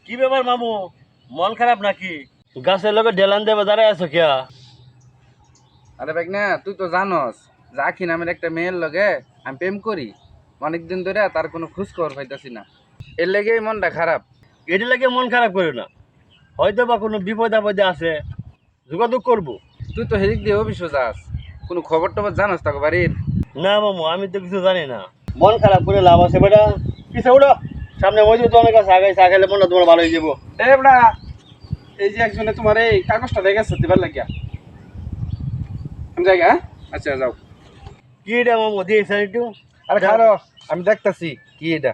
কি ব্যাপার মামু, মন খারাপ নাকি? গাছের লগে ডেলান দেবে দাঁড়ায় আছো কিয়া? আরে ভাই না, তুই তো জানস জাকি নামের একটা মেয়ের লগে আমি প্রেম করি। অনেকদিন ধরে তার কোনো খোঁজ খবর পাইতাছি না, এর লেগেই মনটা খারাপ। এটি লাগে মন খারাপ করো না, হয়তো বা কোনো বিপদ আপদে আছে, যোগাযোগ করবো। তুই তো হেদিক দিয়ে অফিসও যাস, কোনো খবর টবর জানস তাকে বাড়ির? না মামু, আমি তো কিছু জানি না। মন খারাপ করে লাভ আছে বেটা, পিছে উঠো, সামনে মজুদ তো অনেক আছে, আগে চা খেলে মনটা তোমার ভালো হয়ে যাবো। এবড়া, এই যে একজনে তোমার এই কাগজটা দেখে গেছে দিবার লাগিয়া। আমি যাই, হ্যাঁ? আচ্ছা যাও। কি এটা মামু দিয়েছেন একটু? আরে খারো, আমি দেখতাছি কি এটা।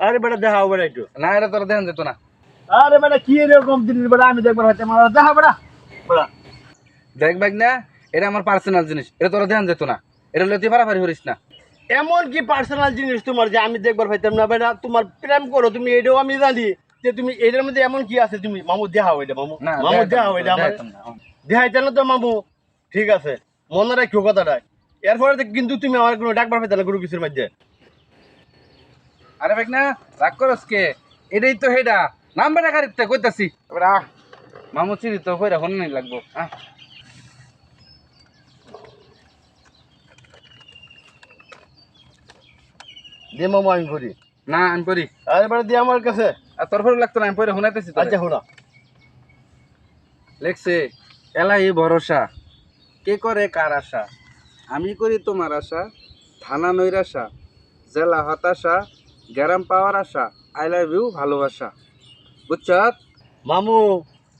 আরে বেটা দেখাও বেটা একটু। না, এটা তোরা দেখেন যেত না। আরে বেটা কি এরকম জিনিস বেটা, আমি দেখবার হয়তো আমার দেখা বেটা বেটা। দেখ ভাই না, এটা আমার পার্সোনাল জিনিস, এটা তোরা দেখেন যেত না। এটা লইতে পারাপারি করিস না। এমন কি পার্সোনাল জিনিস তোমার যে আমি দেখবার পাইতাম না বেটা? তোমার প্রেম করো তুমি, এটাও আমি জানি যে তুমি এটার মধ্যে এমন কি আছে। তুমি মামু দেখাও এটা, মামু না, মামু দেখাও এটা আমার। দেখাইতাম না। দেখাইতে না তো মামু, ঠিক আছে, মনে রাখো কথাটা। এরপরে কিন্তু তুমি আমার কোনো ডাকবার পাইতে না কোনো কিছুর মধ্যে। আরে ভাই না, রাগ করস কে? এটাই তো হেডা নাম্বার গাড়িতে কইতাছি। এবার মামু চিনি তো কইরা হন নাই লাগবো। দে মামু আমি করি। না আমি পড়ি। আরে বেটা দিয়ে আমার কাছে। আর তোর ফেরত লাগতো না, আমি পড়ে শোনাইতেছি। আচ্ছা শোনা। লেখছে, এলাই ভরসা কে করে কার আশা, আমি করি তোমার আশা, থানা নৈরাশা, জেলা হতাশা, গ্যারাম পাওয়ার আশা, আই লাভ ইউ ভালোবাসা। বুঝছ? মামু,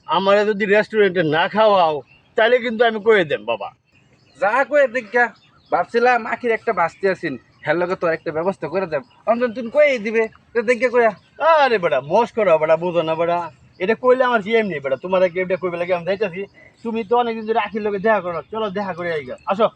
আমারে যদি রেস্টুরেন্টে না খাওয়াও তাহলে কিন্তু আমি কয়ে দেন বাবা। যা কয়ে দেখা ভাবছিলাম আখির একটা বাঁচতে আসিন, হ্যার লগে তোর একটা ব্যবস্থা করে দেব। অন্তত তুমি কয়ে দিবে দেখা কয়া। আরে বেটা মস করো বেটা, বুঝো না বেটা, এটা কইলে আমার কি এমনি বেটা, তোমার কি এটা কইবে লাগে আমি যাইতেছি। তুমি তো অনেকদিন ধরে আখির লোকে দেখা করো, চলো দেখা করে আইগা আসো।